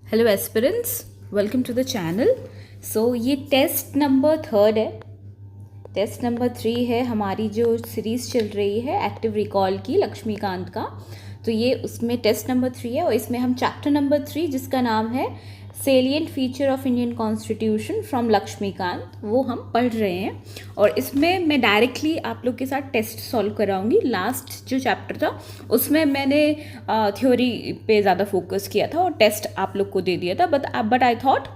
Hello aspirants, welcome to the channel. So ये test number 3 है। Test number 3 है हमारी जो सीरीज़ चल रही है एक्टिव रिकॉल की, लक्ष्मीकांत का। तो ये उसमें टेस्ट नंबर 3 है और इसमें हम चैप्टर नंबर 3 जिसका नाम है salient feature of Indian constitution from Lakshmikant, वो हम पढ़ रहे हैं। और इसमें मैं डायरेक्टली आप लोग के साथ टेस्ट सॉल्व कराऊंगी। लास्ट जो चैप्टर था उसमें मैंने थ्योरी पे ज़्यादा फोकस किया था और टेस्ट आप लोग को दे दिया था, बट आई थॉट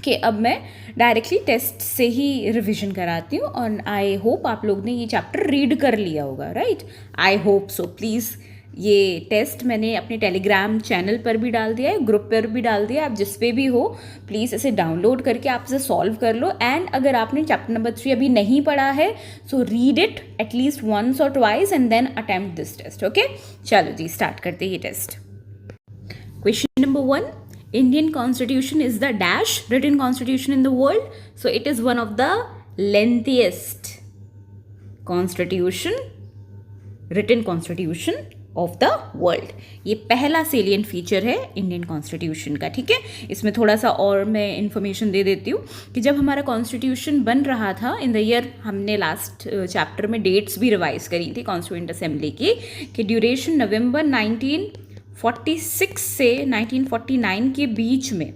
कि अब मैं डायरेक्टली टेस्ट से ही रिवीजन कराती हूँ। और आई होप आप लोग ने ये चैप्टर रीड कर लिया होगा, right? I hope so. Please, ये टेस्ट मैंने अपने टेलीग्राम चैनल पर भी डाल दिया है, ग्रुप पर भी डाल दिया है। आप जिस पे भी हो प्लीज़ इसे डाउनलोड करके आप इसे सॉल्व कर लो। एंड अगर आपने चैप्टर नंबर 3 अभी नहीं पढ़ा है so read it at least once और twice and then attempt this test. Okay, चलो जी स्टार्ट करते हैं ये test. Question number 1, Indian constitution is the dash written constitution in the world. So it is one of the lengthiest constitution, written constitution of the world. ये पहला salient feature है Indian constitution का, ठीक है? इसमें थोड़ा सा और मैं इन्फॉर्मेशन दे देती हूँ कि जब हमारा कॉन्स्टिट्यूशन बन रहा था इन द ईयर, हमने लास्ट चैप्टर में डेट्स भी रिवाइज करी थी कॉन्स्टिट्यूएंट असेंबली की, कि ड्यूरेशन नवंबर 1946 से 1949 के बीच में,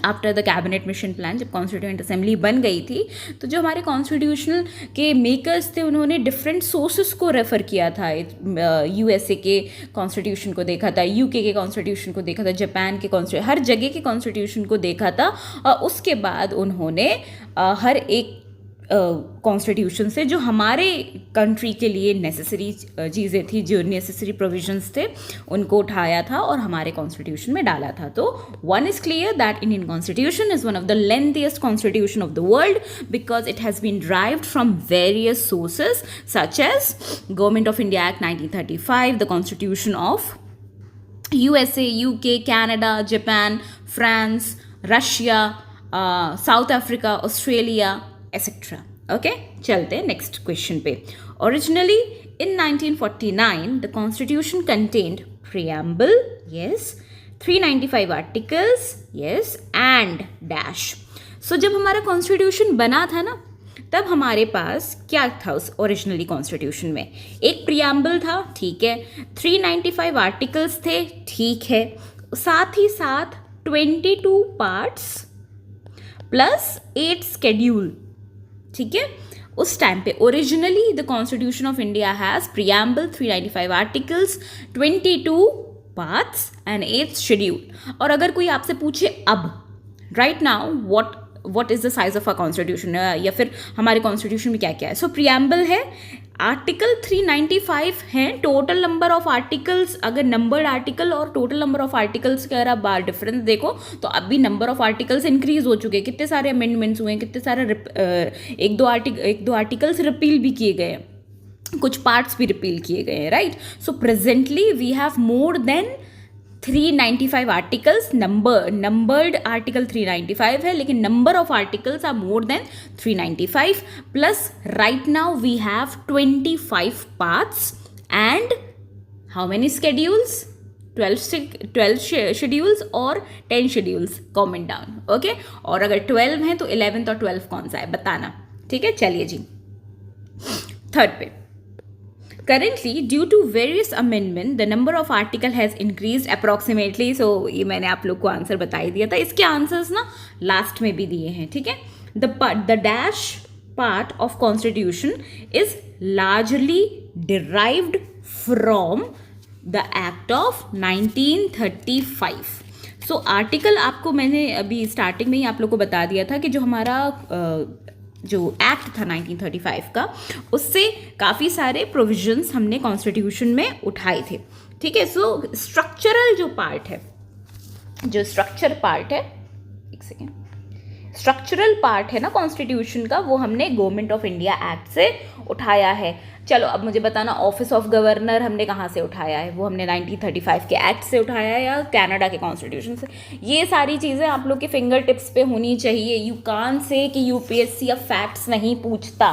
after the cabinet mission plan, जब कॉन्स्टिट्यूएंट असेंबली बन गई थी तो जो हमारे कॉन्स्टिट्यूशनल के मेकर्स थे उन्होंने डिफरेंट सोर्सेस को रेफ़र किया था। यूएसए के कॉन्स्टिट्यूशन को देखा था, यूके के कॉन्स्टिट्यूशन को देखा था, जापान के कॉन्स्टिट्यूशन, हर जगह के कॉन्स्टिट्यूशन को देखा था। और उसके बाद उन्होंने हर एक कॉन्स्टिट्यूशन से जो हमारे कंट्री के लिए नेसेसरी चीज़ें थी, जो नेसेसरी प्रोविजंस थे, उनको उठाया था और हमारे कॉन्स्टिट्यूशन में डाला था। तो one is clear that Indian constitution is one of the lengthiest constitution of the world because it has been derived from various sources such as government of India act 1935, the constitution of USA, UK, Canada, Japan, France, Russia, South Africa, Australia, etc. Okay, चलते हैं next question पे। Originally in 1949 the constitution contained preamble, yes, 395 articles, yes, and dash. So जब हमारा constitution बना था ना, तब हमारे पास क्या था उस ओरिजिनली कॉन्स्टिट्यूशन में? एक प्रियम्बल था, ठीक है, 395 आर्टिकल्स थे, ठीक है, साथ ही साथ 22 पार्ट्स प्लस 8 स्केड्यूल, ठीक है। उस टाइम पे originally the constitution of India has preamble, 395 articles, 22 parts and 8 schedule. और अगर कोई आपसे पूछे अब right now what is the size of a constitution, या फिर हमारे कॉन्स्टिट्यूशन में क्या क्या है, सो प्रियम्बल है, आर्टिकल 395 हैं, टोटल नंबर ऑफ आर्टिकल्स, अगर नंबर्ड आर्टिकल और टोटल नंबर ऑफ आर्टिकल्स का अगर आप बार डिफरेंस देखो तो अब भी नंबर ऑफ आर्टिकल्स इंक्रीज हो चुके हैं, कितने सारे अमेंडमेंट्स हुए हैं, कितने सारे एक दो आर्टिकल्स रिपील भी किए गए हैं, कुछ पार्ट्स भी रिपील किए गए हैं, right? So presently we have more than 395 articles, numbered article 395 है, लेकिन number of articles are more than 395, plus right now we have 25 parts and how many schedules? 12 schedules और 10 शेड्यूल्स, कमेंट डाउन, ओके? और अगर 12 हैं तो 11th और 12th कौन सा है बताना, ठीक है? चलिए जी थर्ड पे। Currently, due to various amendment, the number of article has increased approximately. So ये मैंने आप लोग को आंसर बता ही दिया था। इसके आंसर्स ना लास्ट में भी दिए हैं, ठीक है? The dash part of constitution is largely derived from the act of 1935. So article आपको मैंने अभी स्टार्टिंग में ही आप लोग को बता दिया था कि जो हमारा जो एक्ट था 1935 का, उससे काफ़ी सारे प्रोविजंस हमने कॉन्स्टिट्यूशन में उठाए थे, ठीक है? सो स्ट्रक्चरल जो पार्ट है, जो स्ट्रक्चर पार्ट है, एक सेकेंड, स्ट्रक्चरल पार्ट है ना कॉन्स्टिट्यूशन का, वो हमने गवर्नमेंट ऑफ इंडिया एक्ट से उठाया है। चलो अब मुझे बताना, ऑफिस ऑफ गवर्नर हमने कहाँ से उठाया है? वो हमने 1935 के एक्ट से उठाया है या कनाडा के कॉन्स्टिट्यूशन से? ये सारी चीज़ें आप लोग के फिंगर टिप्स पे होनी चाहिए। यू कान से कि यूपीएससी अब फैक्ट्स नहीं पूछता,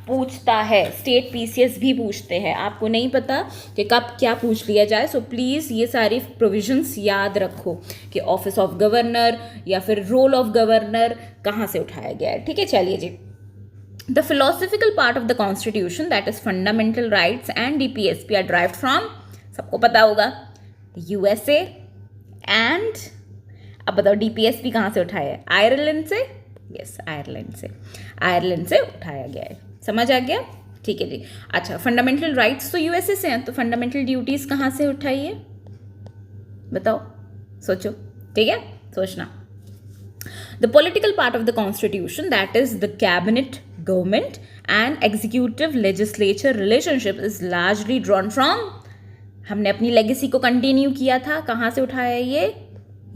पूछता है, स्टेट पीसीएस भी पूछते हैं, आपको नहीं पता कि कब क्या पूछ लिया जाए, सो प्लीज़ ये सारी प्रोविजंस याद रखो कि ऑफिस ऑफ गवर्नर या फिर रोल ऑफ गवर्नर कहाँ से उठाया गया है, ठीक है। चलिए जी, the philosophical part of the constitution that is fundamental rights and DPSP are derived from, सबको पता होगा, यूएसए एंड, अब बताओ डीपीएसपी कहाँ से उठाया है, आयरलैंड से, यस आयरलैंड से उठाया गया है, समझ आ गया, ठीक है जी। अच्छा, फंडामेंटल राइट्स तो यूएसए से हैं, तो फंडामेंटल ड्यूटीज कहाँ से उठाई है, बताओ, सोचो, ठीक है, सोचना। The political part of the constitution that is the cabinet government and executive legislature relationship is largely drawn from, हमने अपनी लेगेसी को कंटिन्यू किया था, कहाँ से उठाया ये,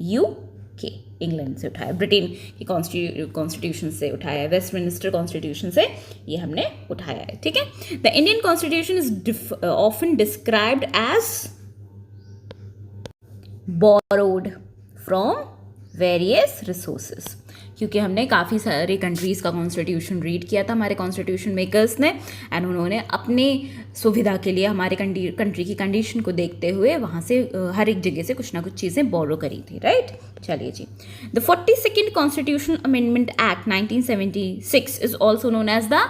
यूके, इंग्लैंड से उठाया, ब्रिटेन की कॉन्स्टिट्यूशन से उठाया है, वेस्टमिनिस्टर कॉन्स्टिट्यूशन से ये हमने उठाया है, ठीक है। The Indian constitution is often described as borrowed from various resources, क्योंकि हमने काफ़ी सारे कंट्रीज़ का कॉन्स्टिट्यूशन रीड किया था हमारे कॉन्स्टिट्यूशन मेकर्स ने, एंड उन्होंने अपनी सुविधा के लिए हमारे कंट्री की कंडीशन को देखते हुए वहाँ से हर एक जगह से कुछ ना कुछ चीज़ें बोरो करी थी, राइट। चलिए जी, the 42nd constitution amendment act 1976 is also known as the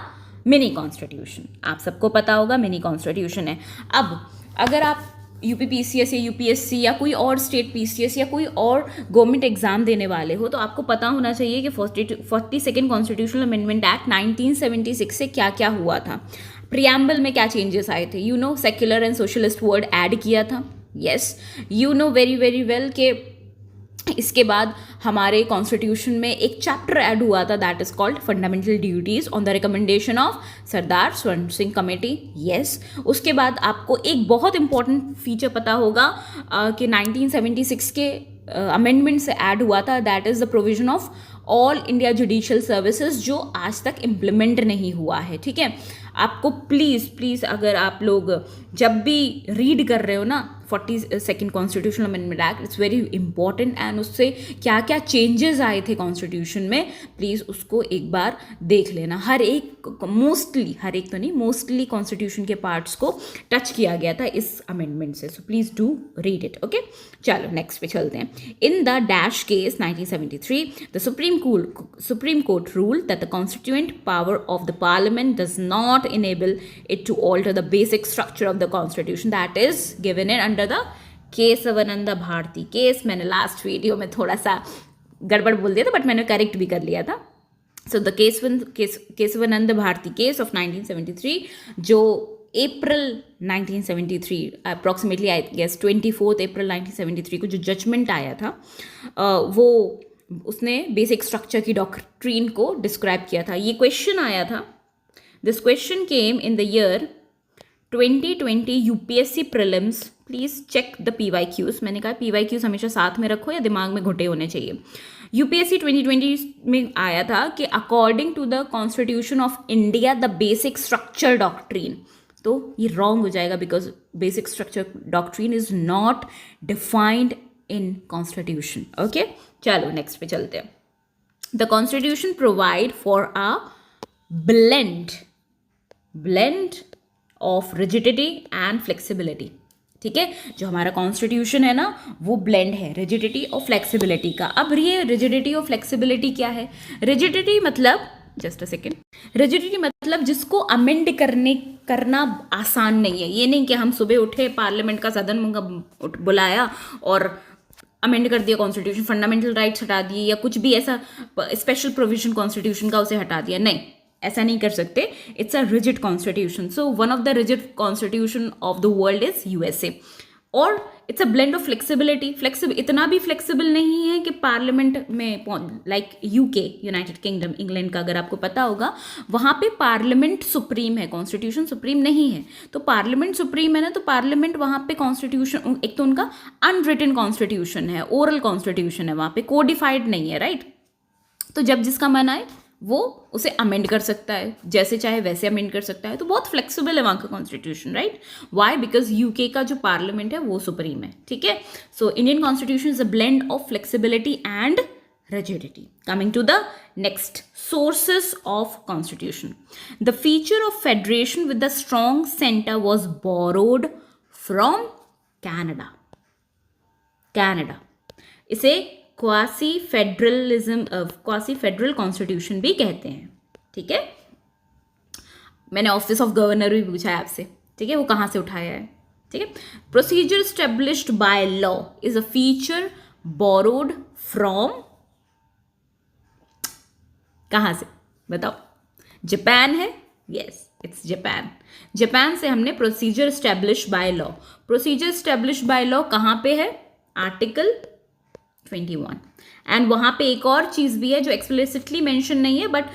mini constitution, आप सबको पता होगा मिनी कॉन्स्टिट्यूशन है। अब अगर आप यूपीपीसीएस या यूपीएससी या कोई और स्टेट पीसीएस या कोई और गवर्नमेंट एग्जाम देने वाले हो, तो आपको पता होना चाहिए कि 42nd कॉन्स्टिट्यूशनल अमेंडमेंट एक्ट 1976 से क्या क्या हुआ था, प्रियम्बल में क्या चेंजेस आए थे, you know secular and socialist word add किया था, yes you know very very well के इसके बाद हमारे कॉन्स्टिट्यूशन में एक चैप्टर ऐड हुआ था that is called fundamental duties on the recommendation of Sardar Swaran Singh committee, yes. उसके बाद आपको एक बहुत इंपॉर्टेंट फीचर पता होगा कि 1976 के अमेंडमेंट से ऐड हुआ था, that is the provision of all India judicial services, जो आज तक इम्प्लीमेंट नहीं हुआ है, ठीक है। आपको प्लीज़ अगर आप लोग जब भी रीड कर रहे हो ना 42nd constitutional amendment act, it's very important, and उससे क्या क्या चेंजेस आए थे कॉन्स्टिट्यूशन में, प्लीज़ उसको एक बार देख लेना। हर एक तो नहीं, मोस्टली कॉन्स्टिट्यूशन के पार्ट्स को टच किया गया था इस अमेंडमेंट से, so please do read it, okay. चलो नेक्स्ट पे चलते हैं। In the dash case 1973 the supreme court ruled that the constituent power of the parliament does not enable it to alter the basic structure of the constitution that is given in under the Kesavananda Bharati case. मैंने last video में थोड़ा सा गड़बड़ बोल दिया था, but मैंने correct भी कर लिया था। So the Kesavananda Bharati case of 1973, जो अप्रैल 1973 अप्रॉक्सीमेटली आई गेस 24 अप्रैल 1973 को जो जजमेंट आया था, वो उसने बेसिक स्ट्रक्चर की डॉक्ट्रीन को डिस्क्राइब किया था। ये क्वेश्चन आया था, this question came in the year 2020 UPSC prelims, please check the PYQs। मैंने कहा PYQs हमेशा साथ में रखो या दिमाग में घुटे होने चाहिए। यूपीएससी 2020 में आया था कि according to the constitution of India the basic structure doctrine, तो ये रॉन्ग हो जाएगा because basic structure doctrine is not defined in constitution, okay. चलो नेक्स्ट पे चलते हैं। The constitution provide for a blend of rigidity and flexibility, ठीक है। जो हमारा कॉन्स्टिट्यूशन है ना, वो ब्लेंड है रिजिडिटी और फ्लेक्सिबिलिटी का। अब ये रिजिडिटी और फ्लेक्सिबिलिटी क्या है? रिजिडिटी मतलब, जस्ट अ सेकेंड, रिजिडिटी मतलब जिसको अमेंड करना आसान नहीं है। ये नहीं कि हम सुबह उठे, पार्लियामेंट का सदन बुलाया और अमेंड कर दिया कॉन्स्टिट्यूशन, फंडामेंटल राइट्स हटा दिए या कुछ भी ऐसा स्पेशल प्रोविजन कॉन्स्टिट्यूशन का उसे हटा दिया, नहीं, ऐसा नहीं कर सकते। It's a rigid constitution. So one of the rigid constitution of the world is USA, और it's a blend of flexibility. इतना भी फ्लेक्सिबल नहीं है कि पार्लियामेंट में, like UK, United Kingdom, England का अगर आपको पता होगा, वहाँ पे पार्लियामेंट सुप्रीम है, कॉन्स्टिट्यूशन सुप्रीम नहीं है। तो पार्लियामेंट सुप्रीम है ना, तो पार्लियामेंट वहाँ पे कॉन्स्टिट्यूशन, एक तो उनका अनरिटन कॉन्स्टिट्यूशन है, ओरल कॉन्स्टिट्यूशन है, वहाँ पे कोडिफाइड नहीं है, राइट। तो जब जिसका मन आए वो उसे अमेंड कर सकता है, जैसे चाहे वैसे अमेंड कर सकता है। तो बहुत फ्लेक्सिबल है वहाँ का constitution, right. Why? Because UK का जो पार्लियामेंट है वो सुप्रीम है, ठीक है। So Indian constitution is a blend of flexibility and rigidity. Coming to the next, sources of constitution. The feature of federation with the strong center was borrowed from Canada. Canada. इसे quasi federal constitution भी कहते हैं. ठीक है, मैंने office of governor भी पूछा है आपसे. ठीक है, वो कहाँ से उठाया है. ठीक है, procedure established by law is a feature borrowed from, कहाँ से बताओ. जापान है. Yes, it's Japan. जापान से हमने procedure establish by law. Procedure establish by law कहाँ पे है? आर्टिकल 21. एंड वहाँ पे एक और चीज़ भी है जो एक्सप्लिसिटली मेंशन नहीं है, बट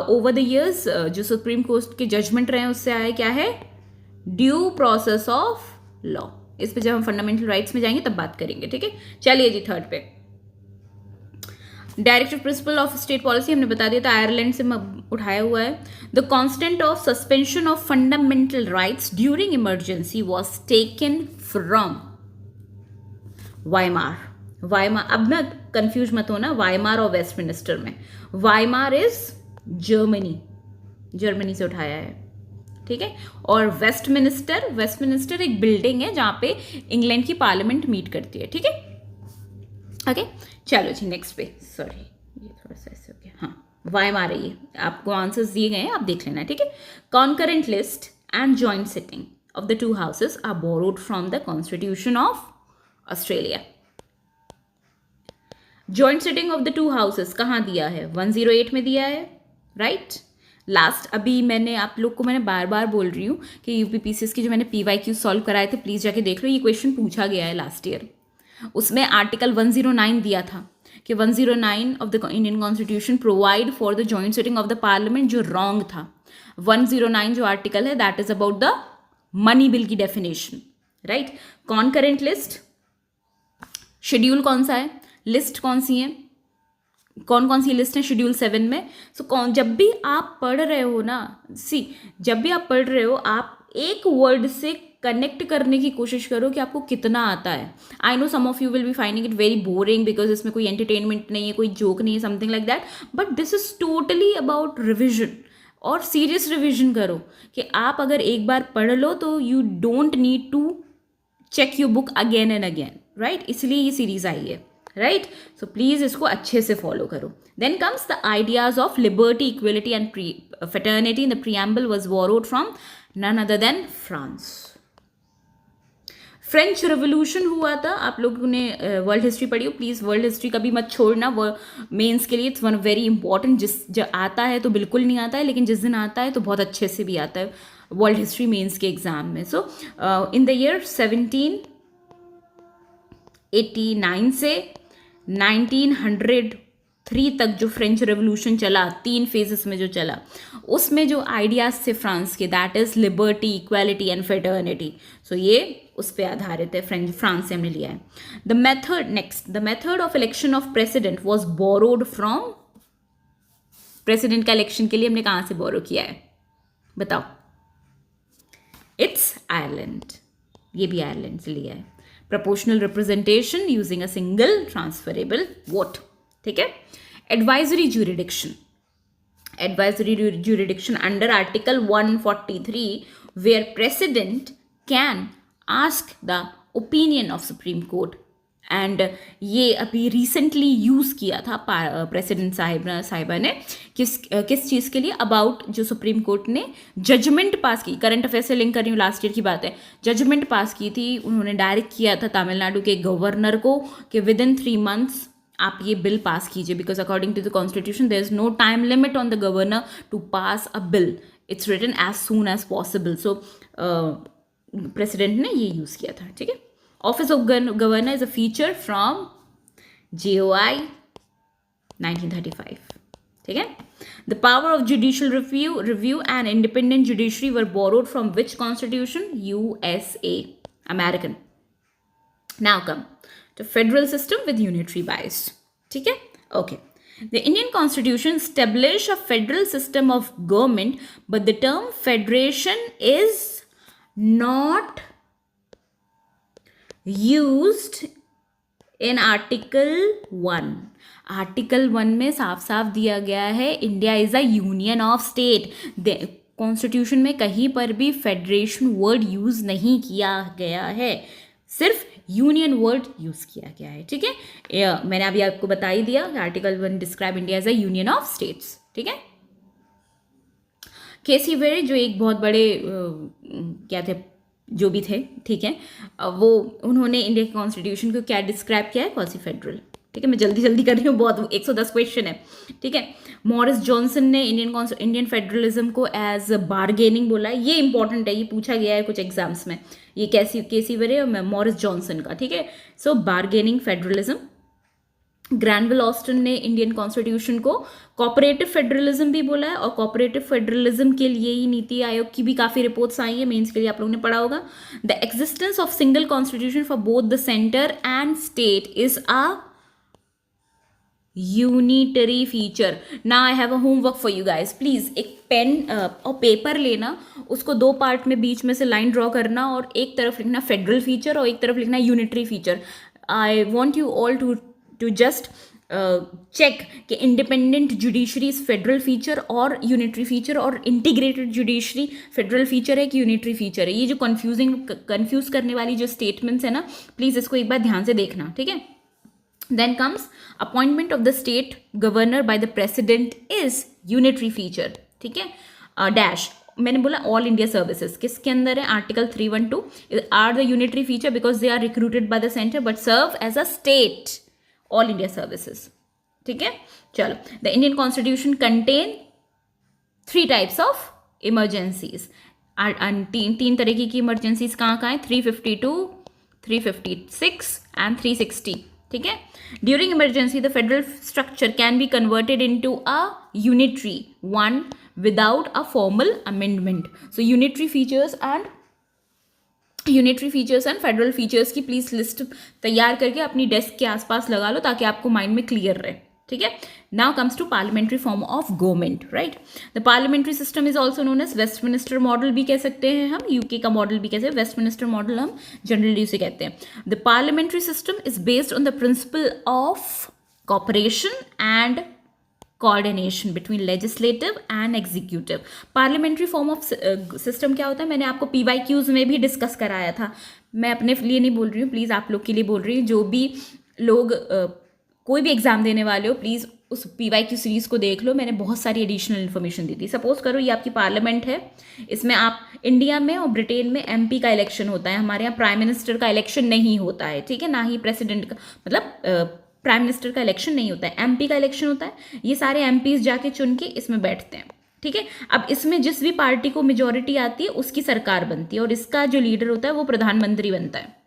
ओवर द इयर्स जो सुप्रीम कोर्ट के जजमेंट रहे हैं उससे आया क्या है? Due process of law. इस पे जब हम फंडामेंटल राइट्स में जाएंगे तब बात करेंगे. ठीक है, चलिए जी थर्ड पे, directive principle of state policy हमने बता दिया था, आयरलैंड से उठाया हुआ है. The constant of suspension of fundamental rights during emergency was taken from Weimar. Weimar, अब ना कंफ्यूज मत होना वाइमार और वेस्टमिनिस्टर में. वाइमार इज जर्मनी से उठाया है. ठीक है, और वेस्टमिनिस्टर एक बिल्डिंग है जहां पे इंग्लैंड की पार्लियामेंट मीट करती है. ठीक है, ओके, चलो जी नेक्स्ट पे. सॉरी, ये थोड़ा सा ऐसे हो गया. हाँ, वाइमार है ये. आपको आंसर्स दिए गए हैं, आप देख लेना. ठीक है, concurrent list and joint sitting of the two houses are borrowed from the constitution of Australia. Joint sitting of the two houses कहाँ दिया है? 108 में दिया है. राइट, लास्ट अभी मैंने आप लोग को मैंने बार बार बोल रही हूँ कि यूपीपीसीएस की जो मैंने PYQ सॉल्व कराए थे, प्लीज़ जाके देख लो. ये क्वेश्चन पूछा गया है लास्ट ईयर. उसमें आर्टिकल 109 दिया था कि 109 of the Indian constitution provide for the joint sitting of the parliament, जो रॉन्ग था. 109 जो आर्टिकल है that is about the money bill की definition. Right, concurrent list, schedule कौन सा है, लिस्ट कौन सी है, कौन कौन सी लिस्ट है शेड्यूल 7 में. सो जब भी आप पढ़ रहे हो ना, जब भी आप पढ़ रहे हो आप एक वर्ड से कनेक्ट करने की कोशिश करो कि आपको कितना आता है. I know some of you will be finding it very boring because इसमें कोई एंटरटेनमेंट नहीं है, कोई जोक नहीं है, something like that, but this is totally about revision. और सीरियस रिविजन करो कि आप अगर एक बार पढ़ लो तो you don't need to check your book again and again. Right, इसलिए ये सीरीज आई है. राइट, सो प्लीज इसको अच्छे से फॉलो करो. Then comes the ideas of liberty, equality and fraternity. The preamble was borrowed from none other than France. French revolution हुआ था. आप लोगों ने वर्ल्ड हिस्ट्री पढ़ी हो, प्लीज़ वर्ल्ड हिस्ट्री कभी मत छोड़ना. वो मेंस के लिए इट्स वन वेरी इंपॉर्टेंट. जो आता है तो बिल्कुल नहीं आता है, लेकिन जिस दिन आता है तो बहुत अच्छे से भी आता है वर्ल्ड हिस्ट्री मेंस के एग्जाम में. सो इन द ईयर 1789 से 1903 तक जो फ्रेंच रेवोल्यूशन चला, 3 फेजेस में जो चला, उसमें जो आइडियाज थे फ्रांस के, that is liberty, equality and fraternity. So ये उस पर आधारित है, फ्रांस से हमने लिया है. The method of election of president was borrowed from. President का इलेक्शन के लिए हमने कहाँ से बोरो किया है बताओ? It's Ireland. ये भी आयरलैंड से लिया है. proportional representation using a single transferable vote. ठीक है. Advisory jurisdiction under Article 143 where President can ask the opinion of Supreme Court. And ये अभी रिसेंटली यूज़ किया था प्रेसिडेंट साहिबा ने किस चीज़ के लिए? अबाउट जो सुप्रीम कोर्ट ने जजमेंट पास की, करंट अफेयर से लिंक कर रही हूँ, लास्ट ईयर की बात है, जजमेंट पास की थी. उन्होंने डायरेक्ट किया था तमिलनाडु के गवर्नर को कि विद इन 3 months आप ये बिल पास कीजिए, because according to the constitution there is no time limit on the governor to pass a bill. It's written as soon as possible. So president ने ये use किया था. ठीक है. Office of Governor is a feature from GOI 1935. ठीक है. The power of judicial review and independent judiciary were borrowed from which constitution? USA, American. Now come to federal system with unitary bias. ठीक है. Okay. The Indian Constitution established a federal system of government, but the term federation is not used in article 1 में साफ साफ दिया गया है India is a union of state. Constitution में कहीं पर भी फेडरेशन वर्ड यूज नहीं किया गया है, सिर्फ यूनियन वर्ड यूज किया गया है। ठीक है, मैंने अभी आपको बता ही दिया article 1 describe India as a union of states. ठीक है, केसी वेरे जो एक बहुत बड़े क्या थे, जो भी थे, ठीक है, वो उन्होंने इंडिया के कॉन्स्टिट्यूशन को क्या डिस्क्राइब किया है, क्वासी फेडरल। ठीक है, मैं जल्दी जल्दी कर रही हूँ, बहुत 110 क्वेश्चन है। ठीक है, मॉरिस जॉनसन ने इंडियन फेडरलिज्म को एज बारगेनिंग बोला है। ये इंपॉर्टेंट है, ये पूछा गया है कुछ एग्जाम्स में, ये केसी वेरे और मॉरिस जॉनसन का। ठीक है, सो बारगेनिंग फेडरलिज्म। ग्रैनविल ऑस्टिन ने इंडियन कॉन्स्टिट्यूशन को कोऑपरेटिव फेडरलिज्म भी बोला है, और कोऑपरेटिव फेडरलिज्म के लिए ही नीति आयोग की भी काफ़ी रिपोर्ट्स आई है, मेंस के लिए आप लोगों ने पढ़ा होगा। The existence of single constitution for both the centre and state is a unitary feature. Now I have a homework for you guys, please एक पेन और पेपर लेना, उसको 2 पार्ट में बीच में से लाइन ड्रॉ करना, और एक तरफ लिखना फेडरल फीचर और एक तरफ लिखना unitary feature. I want you all to just check कि independent judiciary is federal feature और यूनिटरी फीचर, और इंटीग्रेटेड जुडिशरी फेडरल फीचर है कि यूनिटरी फीचर है। ये जो कंफ्यूज करने वाली जो स्टेटमेंट्स है ना, प्लीज इसको एक बार ध्यान से देखना। ठीक है, then comes appointment of the state governor by the president is unitary feature। ठीक है, डैश मैंने बोला ऑल इंडिया सर्विसेज किसके अंदर है, article 312 are the unitary feature because they are recruited by the centre but serve as a state all India services. ठीक है, चलो, the Indian constitution contain 3 types of emergencies. तीन तरीके की इमरजेंसीज कहाँ कहाँ है, 352, 356 एंड 360। ठीक है, during emergency the federal structure can be converted into a unitary one without a formal amendment. So unitary features and federal features की please list तैयार करके अपनी डेस्क के आसपास लगा लो ताकि आपको माइंड में क्लियर रहे। ठीक है, now comes to parliamentary form of government, right. The parliamentary system is also known as Westminster model भी कह सकते हैं हम, यूके का मॉडल भी कहते हैं, वेस्टमिनिस्टर मॉडल हम जनरली उसे कहते हैं। The parliamentary system is based on the principle of cooperation and coordination between legislative and executive. Parliamentary form of system क्या होता है, मैंने आपको PYQs में भी डिस्कस कराया था। मैं अपने लिए नहीं बोल रही हूँ, प्लीज़ आप लोग के लिए बोल रही हूँ। जो भी लोग कोई भी एग्जाम देने वाले हो, प्लीज़ उस PYQ सीरीज़ को देख लो, मैंने बहुत सारी एडिशनल इन्फॉर्मेशन दी थी। सपोज करो ये आपकी पार्लियामेंट है, इसमें आप इंडिया में और ब्रिटेन में MP का इलेक्शन होता है, हमारे यहाँ प्राइम मिनिस्टर का इलेक्शन नहीं होता है। ठीक है, ना ही प्रेसिडेंट का, मतलब प्राइम मिनिस्टर का इलेक्शन नहीं होता है, MP का इलेक्शन होता है। ये सारे MPs जाके चुन के इसमें बैठते हैं। ठीक है, अब इसमें जिस भी पार्टी को मेजोरिटी आती है उसकी सरकार बनती है, और इसका जो लीडर होता है वो प्रधानमंत्री बनता है।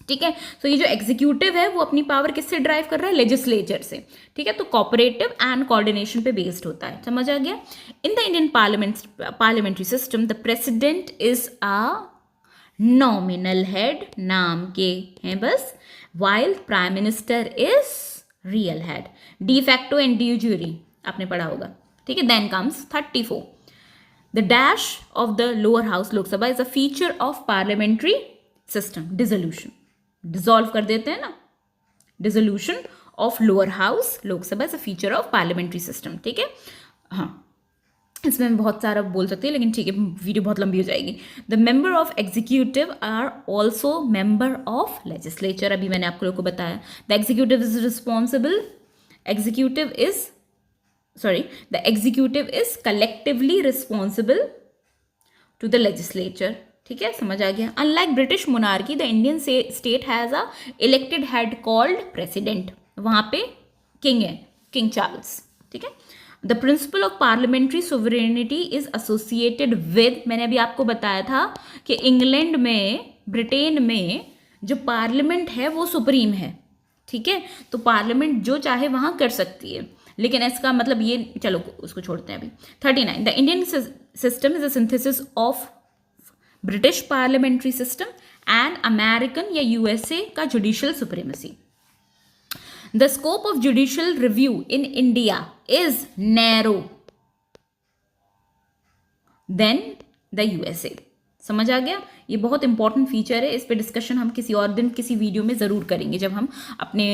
ठीक है, तो ये जो एग्जीक्यूटिव है वो अपनी पावर किससे ड्राइव कर रहा है, लेजिस्लेचर से। ठीक है, तो कोऑपरेटिव एंड कोऑर्डिनेशन पे बेस्ड होता है, समझ आ गया। In the Indian parliamentary system the president is a nominal head, नाम के हैं बस, while prime minister is real head, de facto and de jure आपने पढ़ा होगा। ठीक है, then comes 34 the dash of the lower house Lok Sabha is a feature of parliamentary system। dissolution, dissolve कर देते हैं ना, dissolution of lower house Lok Sabha is a feature of parliamentary system। ठीक है, हाँ इसमें मैं बहुत सारा बोल सकती है, लेकिन ठीक है वीडियो बहुत लंबी हो जाएगी। The member of executive are also member of legislature, अभी मैंने आप लोगों को बताया। The executive is responsible, the executive is collectively responsible to the legislature. ठीक है, समझ आ गया। Unlike British monarchy the Indian state has a elected head called president, वहाँ पे किंग है, किंग चार्ल्स। ठीक है, the principle of parliamentary sovereignty is associated with, मैंने अभी आपको बताया था कि इंग्लैंड में, ब्रिटेन में जो पार्लियामेंट है वो सुप्रीम है। ठीक है, तो पार्लियामेंट जो चाहे वहाँ कर सकती है, लेकिन इसका मतलब ये, चलो उसको छोड़ते हैं अभी। 39 the Indian system is a synthesis of British parliamentary system and American या USA का judicial supremacy. The scope of judicial review in India is narrow than the USA। समझ आ गया? ये बहुत इंपॉर्टेंट फीचर है, इस पे डिस्कशन हम किसी और दिन किसी वीडियो में ज़रूर करेंगे जब हम अपने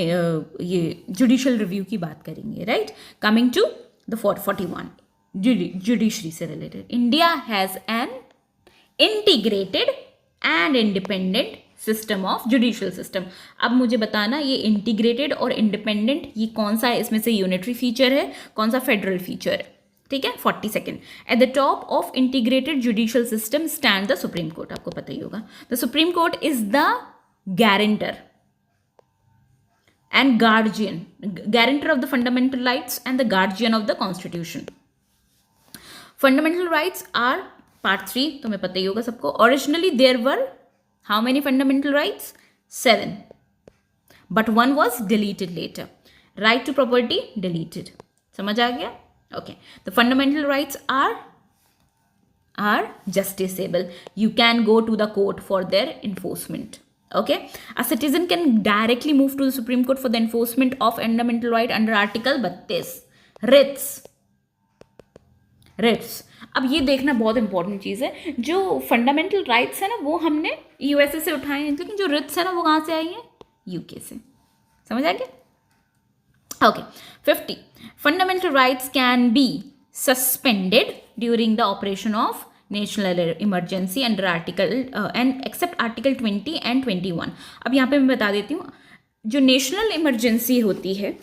ये जुडिशियल रिव्यू की बात करेंगे, right? Coming to the 41 judiciary से related, India has an integrated and independent system of judicial system. अब मुझे बताना ये इंटीग्रेटेड और इंडिपेंडेंट ये कौन सा है, इसमें से यूनिटरी फीचर है, कौन सा फेडरल फीचर है, ठीक है? 42 at the top of integrated judicial system stand the supreme court. आपको पता ही होगा, the supreme court is the guarantor and guarantor of the fundamental rights and the guardian of the constitution. Fundamental rights are part 3, तुम्हें पता ही होगा सबको। Originally there were how many fundamental rights? 7, but one was deleted later. Right to property deleted. समझ आ गया? Okay. The fundamental rights are justiciable. You can go to the court for their enforcement. Okay. A citizen can directly move to the Supreme Court for the enforcement of fundamental right under Article 32. Writs. अब ये देखना बहुत important चीज़ है, जो fundamental rights है ना वो हमने यूएसए से उठाए हैं, लेकिन जो रिट्स है ना वो कहाँ से आई है? यूके से। समझ आ गया? Okay. 50 fundamental rights can be suspended during the operation of national emergency under article and except article 20 and 21। अब यहाँ पे मैं बता देती हूँ, जो नेशनल इमरजेंसी होती है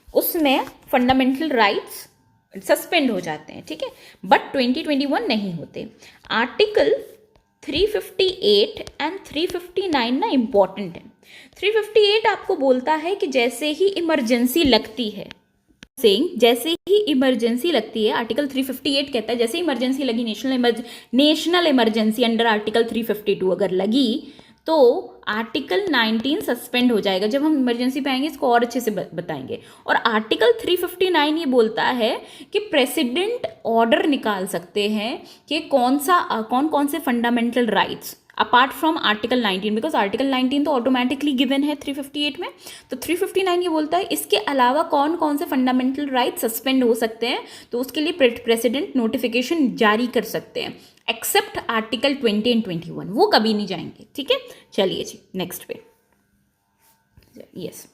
उसमें फंडामेंटल राइट्स सस्पेंड हो जाते हैं, ठीक है, बट 2021 नहीं होते। आर्टिकल 358 एंड 359 ना इम्पॉर्टेंट है। 358 आपको बोलता है कि जैसे ही इमरजेंसी लगती है, जैसे ही इमरजेंसी लगती है, आर्टिकल 358 कहता है जैसे इमरजेंसी लगी, नेशनल इमरजेंसी अंडर आर्टिकल 352 अगर लगी तो आर्टिकल 19 सस्पेंड हो जाएगा। जब हम इमरजेंसी पे आएंगे इसको और अच्छे से बताएंगे। और आर्टिकल 359 ये बोलता है कि प्रेसिडेंट ऑर्डर निकाल सकते हैं कि कौन कौन से fundamental rights apart from article 19, because article 19 तो ऑटोमेटिकली गिवन है 358 में, तो 359 ये बोलता है इसके अलावा कौन कौन से फंडामेंटल राइट्स सस्पेंड हो सकते हैं, तो उसके लिए प्रेसिडेंट नोटिफिकेशन जारी कर सकते हैं, एक्सेप्ट आर्टिकल 20 एंड 21, वो कभी नहीं जाएंगे, ठीक है? चलिए जी नेक्स्ट पे। Yes,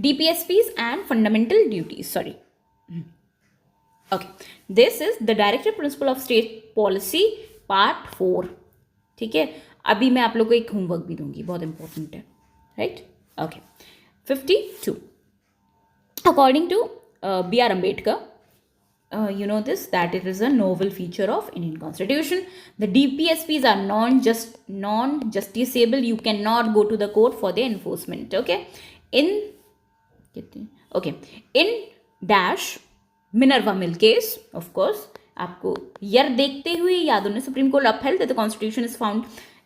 DPSPs and fundamental duties, sorry, okay, this is the directive principle of state policy part 4, ठीक है? अभी मैं आप लोगों को एक होमवर्क भी दूंगी, बहुत इंपॉर्टेंट है, right? Okay. 52 according to B.R. Ambedkar, you know this, that it is a novel feature of Indian Constitution. The DPSPs are non-justiciable. You cannot go to the court for their enforcement. Okay. In dash Minerva Mill case, of course, आपको यर देखते हुए याद होने, supreme court upheld that the Constitution is found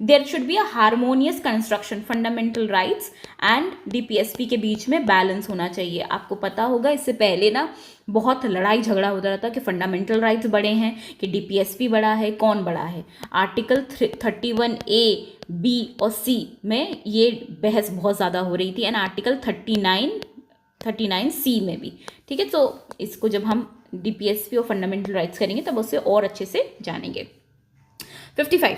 there should be a harmonious construction, fundamental rights and DPSP के बीच में balance होना चाहिए। आपको पता होगा इससे पहले ना बहुत लड़ाई झगड़ा होता रहता कि फंडामेंटल राइट्स बड़े हैं कि DPSP बड़ा है, कौन बड़ा है। आर्टिकल 31A, B और C में ये बहस बहुत ज़्यादा हो रही थी, एंड आर्टिकल 39C में भी, ठीक है? तो इसको जब हम DPSP और फंडामेंटल राइट्स करेंगे तब उससे और अच्छे से जानेंगे। 55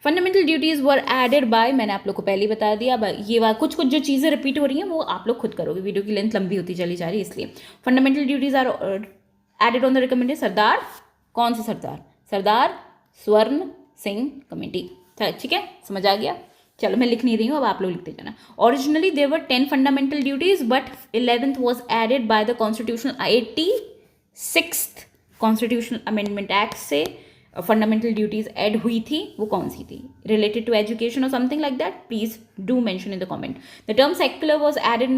fundamental duties were added by, मैंने आप लोग को पहले ही बता दिया। ये कुछ जो चीज़ें रिपीट हो रही हैं वो आप लोग खुद करोगे, वीडियो की लेंथ लंबी होती चली जा रही है इसलिए। Fundamental duties are added on the recommended Sardar, कौन से सरदार? सरदार स्वर्ण सिंह कमेटी, ठीक है? समझ आ गया? चलो मैं लिख नहीं रही हूँ, अब आप लोग लिखते जाना। Originally there were 10 fundamental duties but 11th was added by the constitutional 86th constitutional amendment act से फंडामेंटल ड्यूटीज ऐड हुई थी, वो कौन सी थी? रिलेटेड टू एजुकेशन और something like that? Please do mention in the comment. The term secular was added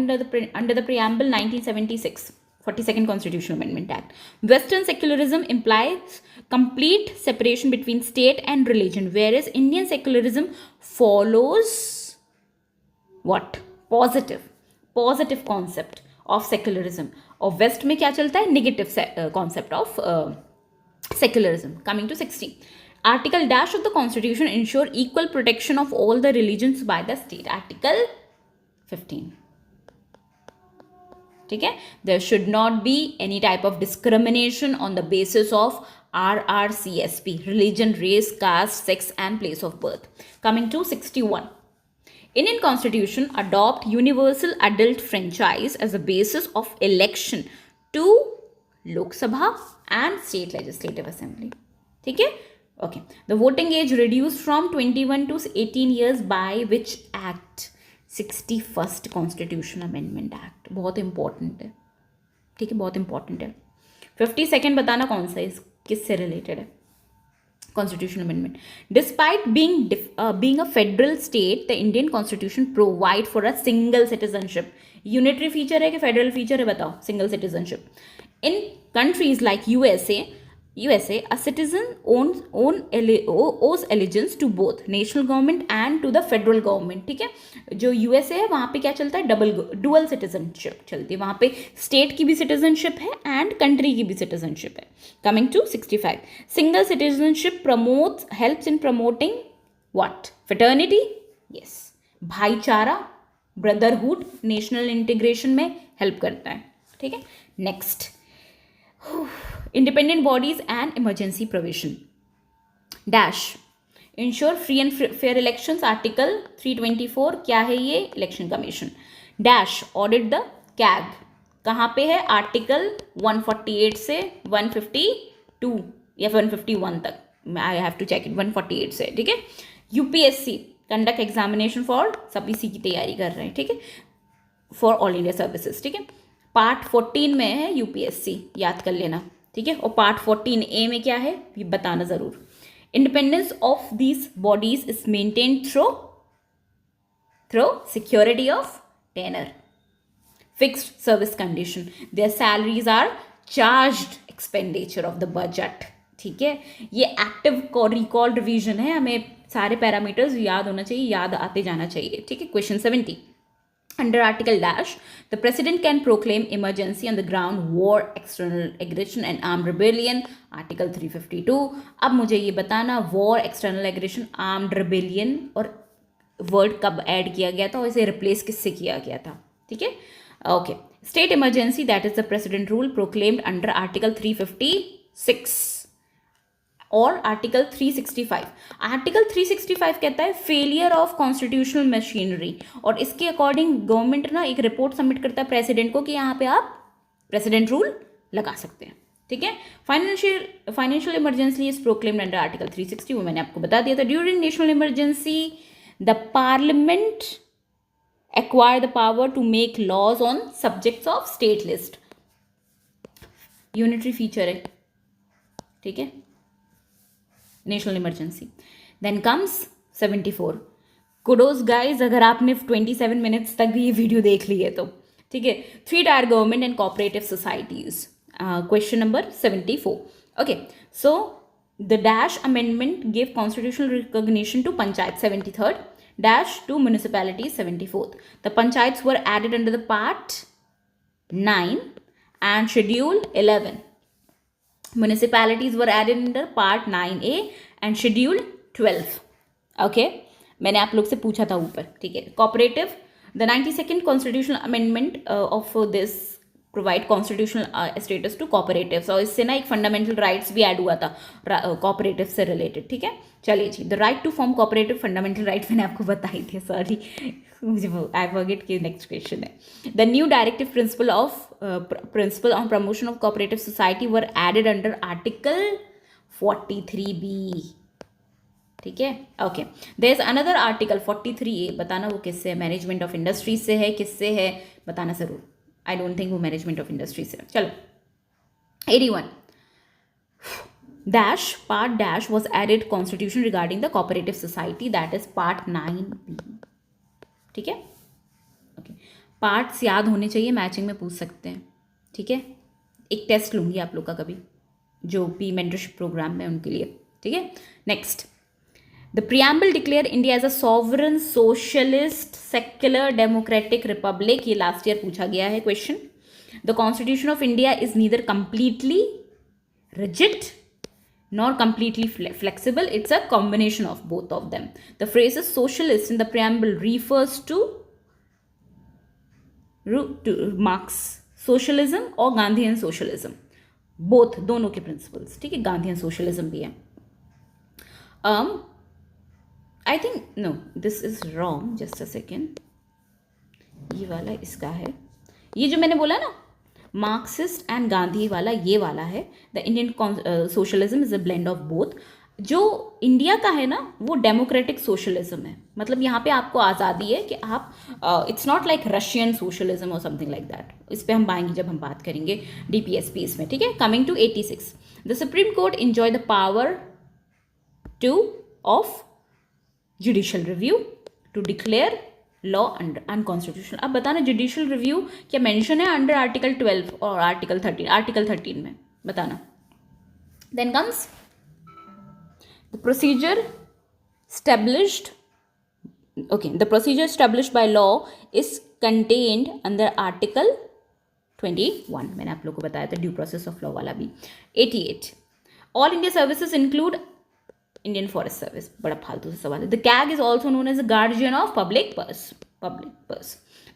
under the preamble 1976 42nd Constitutional Amendment Act. Western secularism implies complete separation between state and religion, whereas Indian secularism follows what? Positive concept of secularism. और waste में क्या चलता है? Negative concept of secularism. Coming to 60. Article dash of the Constitution ensure equal protection of all the religions by the state. Article 15. ठीक है? There should not be any type of discrimination on the basis of RRCSP, religion, race, caste, sex and place of birth. Coming to 61. Indian Constitution adopt universal adult franchise as a basis of election to Lok Sabha and State Legislative Assembly. ठीक है? Okay. The voting age reduced from 21 to 18 years by which act? 61st Constitution Amendment Act. बहुत important है. ठीक है, बहुत important है. 52nd बताना कौन सा है, किससे रिलेटेड है. Constitutional Amendment. Despite being a federal state, the Indian Constitution provide for a single citizenship. Unitary feature है कि federal feature है, बताओ. Single citizenship. In countries like USA, a citizen owes allegiance to both national government and to the federal government. ठीक है, जो USA है वहाँ पे क्या चलता है, डुअल सिटीजनशिप चलती है. वहाँ पे स्टेट की भी सिटीजनशिप है एंड कंट्री की भी सिटीजनशिप है. Coming to 65. Single citizenship helps in promoting what? Fraternity. Yes, भाईचारा, ब्रदरहुड, नेशनल इंटीग्रेशन में हेल्प करता है. ठीक है, next. Independent bodies and emergency provision. Dash. Ensure free and fair elections. Article 324. क्या है ये? Election Commission. Dash. Audit the CAG. कहाँ पे है? Article 148 से 152 या 151 तक. I have to check it. 148 से. ठीक है. UPSC. Conduct examination for सभी सी की तैयारी कर रहे हैं. ठीक है, for all India services. ठीक है. पार्ट 14 में है यूपीएससी, याद कर लेना. ठीक है, और पार्ट 14A में क्या है ये बताना जरूर. Independence of these bodies is maintained through security of tenure, fixed service condition, their salaries are charged expenditure of the budget. ठीक है, ये एक्टिव रिकॉल रिवीजन है, हमें सारे पैरामीटर्स याद होना चाहिए, याद आते जाना चाहिए. ठीक है, question 70. Under Article Dash, the President can proclaim emergency on the ground war, external aggression and armed rebellion. Article 352. अब मुझे ये बताना war, external aggression, armed rebellion और वर्ड कब ऐड किया गया था और इसे रिप्लेस किससे किया गया था. ठीक है, okay. State emergency, that is the President rule proclaimed under Article 356 और आर्टिकल 365. आर्टिकल 365 कहता है फेलियर ऑफ कॉन्स्टिट्यूशनल मशीनरी, और इसके अकॉर्डिंग गवर्नमेंट ना एक रिपोर्ट सबमिट करता है प्रेसिडेंट को कि यहाँ पे आप प्रेसिडेंट रूल लगा सकते हैं. ठीक है, financial emergency is proclaimed under article 360. वो मैंने आपको बता दिया था. During national emergency the parliament acquire the power to make laws on subjects of state list. Unitary feature है. ठीक है, national emergency. Then comes 74. Kudos guys, अगर आपने 27 मिनट्स तक भी ये वीडियो देख ली है तो. ठीक है, 3 tier government and cooperative societies. Question number 74. Okay, so the dash amendment give constitutional recognition to panchayat 73rd, dash to municipalities 74th. The panchayats were added under the part 9 and schedule 11. Municipalities were added under part 9A and schedule 12. Okay, मैंने आप लोग से पूछा था ऊपर. ठीक है, cooperative. The 92nd constitutional amendment of this provide constitutional status to cooperatives. और इससे ना एक fundamental rights भी add हुआ था cooperative से related. ठीक है, चलिए जी. The right to form cooperative fundamental right मैंने आपको बताई थी. Sorry, मुझे I forget कि next question है. The new directive principle on promotion of cooperative society were added under Article 43B. ठीक है, okay. There is another article 43A. बताना वो किससे है? मैनेजमेंट ऑफ इंडस्ट्री से है, किससे है बताना जरूर. आई डोंट थिंक वो मैनेजमेंट ऑफ इंडस्ट्री से. चलो 81. Dash part dash was added constitution regarding the cooperative society, that is part 9B. ठीक है, ओके. पार्ट्स याद होने चाहिए, मैचिंग में पूछ सकते हैं. ठीक है, एक टेस्ट लूंगी आप लोग का कभी जो भी मेंटरशिप प्रोग्राम में उनके लिए. ठीक है, next. The preamble declare India as a sovereign socialist secular democratic republic. ये लास्ट ईयर पूछा गया है question. The constitution of India is neither completely rigid nor completely flexible. It's a combination of both of them. The phrase is socialist in the preamble refers to Marx socialism or Gandhian socialism. Both, दोनों के principles, ठीक है, Gandhian socialism भी है. I think no this is wrong, just a second. ये वाला इसका है, ये जो मैंने बोला ना मार्क्सिस्ट एंड गांधी वाला, ये वाला है. The Indian socialism is a blend of both. जो इंडिया का है ना वो डेमोक्रेटिक सोशलिज्म है, मतलब यहाँ पे आपको आज़ादी है कि आप, it's not like Russian socialism और समथिंग लाइक दैट. इस पे हम पाएंगे जब हम बात करेंगे DPSP इसमें, ठीक है. Coming to 86, the supreme court enjoy the power to of judicial review to declare law unconstitutional. अब बताना जुडिशियल रिव्यू क्या मेंशन है अंडर आर्टिकल 12 और आर्टिकल 13? आर्टिकल 13 में बताना. Then comes the procedure established, okay, the procedure established by law is contained under article 21. मैंने आप लोग को बताया था ड्यू प्रोसेस ऑफ लॉ वाला भी. 88, all India services include Indian forest service. बड़ा फालतू से सवाल है. The CAG is also known as the guardian of public purse.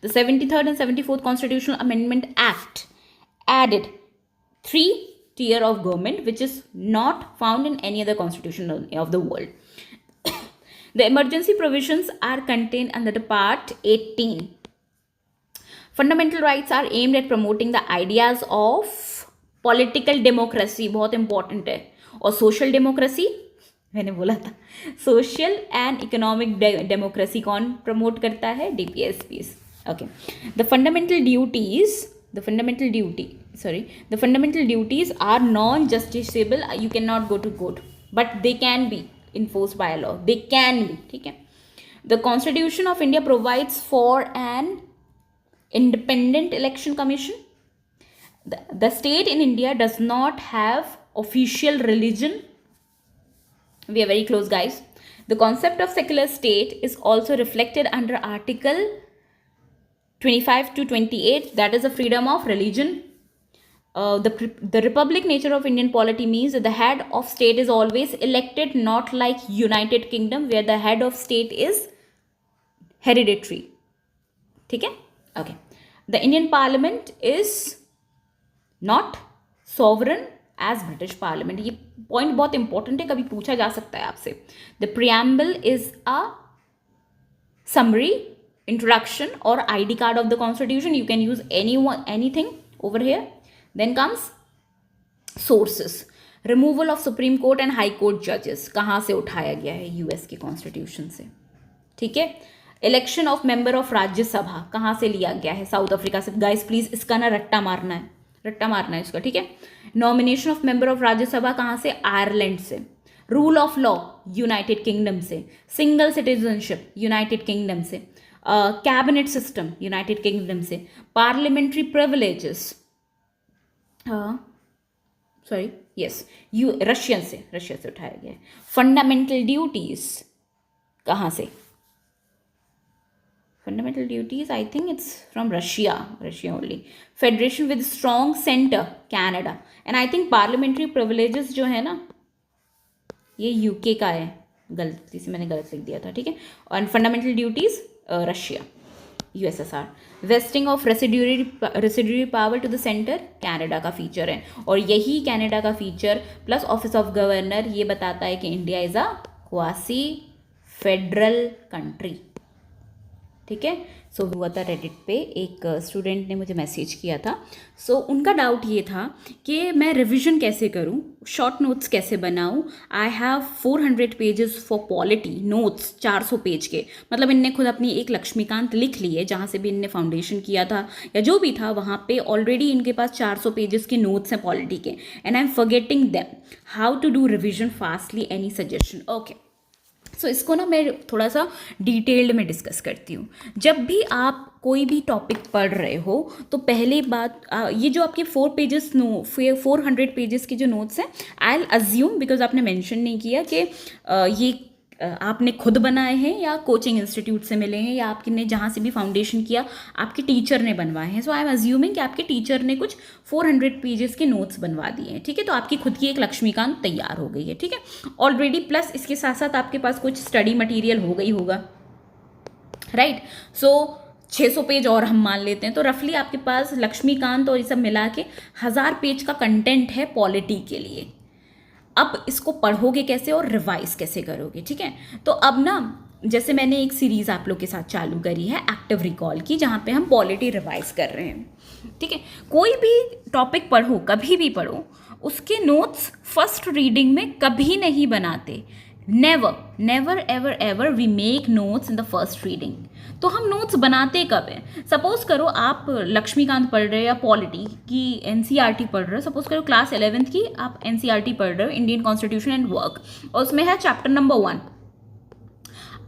The 73rd and 74th Constitutional Amendment Act added 3-tier of government which is not found in any other constitution of the world. The emergency provisions are contained under the Part 18. Fundamental rights are aimed at promoting the ideas of political democracy, बहुत important है. और social democracy, मैंने बोला था social and economic democracy कौन promote करता है? DPSPs. Okay. The fundamental duties are non justiciable. You can not go to court but they can be enforced by a law. They can be, ठीक है. The Constitution of India provides for an independent election commission. The state in India does not have official religion. We are very close, guys. The concept of secular state is also reflected under Article 25 to 28. That is the freedom of religion. The republic nature of Indian polity means that the head of state is always elected, not like United Kingdom where the head of state is hereditary. ठीक है? Okay. The Indian Parliament is not sovereign as British Parliament. ये point बहुत important है, कभी पूछा जा सकता है आपसे. The preamble is a summary, introduction or ID card of the Constitution. You can use anything over here. Then comes sources. Removal of Supreme Court and High Court judges. कहाँ से उठाया गया है? US के कॉन्स्टिट्यूशन से. ठीक है. Election of member of Rajya Sabha कहाँ से लिया गया है? साउथ अफ्रीका से. गाइस प्लीज इसका ना रट्टा मारना है इसका, ठीक है. Nomination of member of Rajya Sabha कहाँ से? आयरलैंड से. Rule of law United kingdom से. सिंगल सिटीजनशिप यूनाइटेड किंगडम से. कैबिनेट सिस्टम यूनाइटेड किंगडम से. पार्लियामेंट्री प्रिविलेजेस रशिया से उठाया गया है. फंडामेंटल ड्यूटीज कहाँ से? Fundamental duties I think it's from Russia only. Federation with strong centre Canada. And I think parliamentary privileges जो है ना ये यूके का है. गलती से मैंने गलत लिख दिया था, ठीक है. और fundamental duties Russia USSR. Vesting of residuary power to the centre Canada का फीचर है. और यही कनाडा का feature plus office of governor ये बताता है कि India is a quasi federal country. ठीक है. सो हुआ था रेडिट पे, एक स्टूडेंट ने मुझे मैसेज किया था. सो उनका डाउट ये था कि मैं रिविज़न कैसे करूं, शॉर्ट नोट्स कैसे बनाऊं. I have 400 pages for polity notes, 400 page के. मतलब इनने खुद अपनी एक लक्ष्मीकांत लिख ली है, जहाँ से भी इनने फाउंडेशन किया था या जो भी था वहाँ पे ऑलरेडी इनके पास 400 पेजेस के नोट्स हैं पॉलिटी के. And I am forgetting them. How to do revision fastly, any suggestion? Okay. So इसको ना मैं थोड़ा सा डिटेल्ड में डिस्कस करती हूँ. जब भी आप कोई भी टॉपिक पढ़ रहे हो तो पहले बात ये जो आपके 400 पेजेस के जो नोट्स हैं, आई विल अज्यूम बिकॉज आपने मेंशन नहीं किया कि ये आपने खुद बनाए हैं या कोचिंग इंस्टीट्यूट से मिले हैं या आपने जहाँ से भी फाउंडेशन किया आपके टीचर ने बनवाए हैं. सो आई एम अज्यूमिंग कि आपके टीचर ने कुछ 400 पेजेस के नोट्स बनवा दिए हैं. ठीक है. तो आपकी खुद की एक लक्ष्मीकांत तैयार हो गई है. ठीक है. ऑलरेडी प्लस इसके साथ साथ आपके पास कुछ स्टडी मटेरियल हो गई होगा, राइट. सो 600 पेज और हम मान लेते हैं, तो रफली आपके पास लक्ष्मीकांत और ये सब मिला के 1000 पेज का कंटेंट है पॉलिटी के लिए। अब इसको पढ़ोगे कैसे और रिवाइज कैसे करोगे, ठीक है। तो अब ना जैसे मैंने एक सीरीज आप लोग के साथ चालू करी है एक्टिव रिकॉल की, जहाँ पे हम पॉलिटी रिवाइज कर रहे हैं, ठीक है। कोई भी टॉपिक पढ़ो, कभी भी पढ़ो, उसके नोट्स फर्स्ट रीडिंग में कभी नहीं बनाते। Never ever ever we make notes in the first reading. तो हम नोट्स बनाते कब हैं? सपोज करो आप लक्ष्मीकांत पढ़ रहे हो या पॉलिटी की एनसीईआरटी पढ़ रहे हो, सपोज करो क्लास 11th की आप एनसीईआरटी पढ़ रहे हो, इंडियन कॉन्स्टिट्यूशन एंड वर्क, और उसमें है चैप्टर नंबर 1।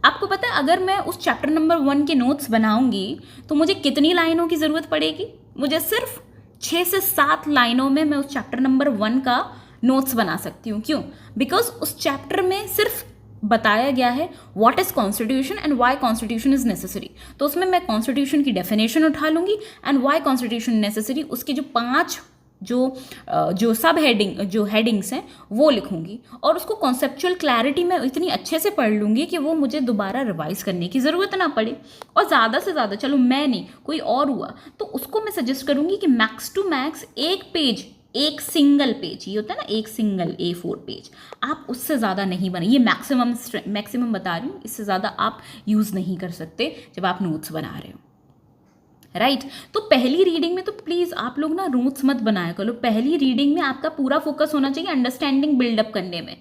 आपको पता है अगर मैं उस चैप्टर नंबर 1 के नोट्स बनाऊंगी तो मुझे कितनी लाइनों की ज़रूरत पड़ेगी? मुझे सिर्फ 6 से 7 लाइनों में मैं उस चैप्टर नंबर 1 का नोट्स बना सकती हूँ। क्यों? बिकॉज उस चैप्टर में सिर्फ बताया गया है what is constitution and why constitution is necessary. तो उसमें मैं कॉन्स्टिट्यूशन की डेफिनेशन उठा लूंगी एंड वाई कॉन्स्टिट्यूशन नेसेसरी, उसके जो 5 जो सब हेडिंग्स हैं वो लिखूंगी, और उसको कॉन्सेप्चुअल क्लैरिटी में इतनी अच्छे से पढ़ लूंगी कि वो मुझे दोबारा रिवाइज करने की ज़रूरत ना पड़े। और ज़्यादा से ज़्यादा, चलो मैं नहीं कोई और हुआ तो उसको मैं सजेस्ट करूंगी कि मैक्स टू मैक्स एक सिंगल पेज, ये होता है ना एक सिंगल A4 पेज, आप उससे ज़्यादा नहीं बना, ये मैक्सिमम बता रही हूँ, इससे ज़्यादा आप यूज़ नहीं कर सकते जब आप नोट्स बना रहे हो, राइट। तो पहली रीडिंग में तो प्लीज़ आप लोग ना नोट्स मत बनाया करो। पहली रीडिंग में आपका पूरा फोकस होना चाहिए अंडरस्टैंडिंग बिल्डअप करने में,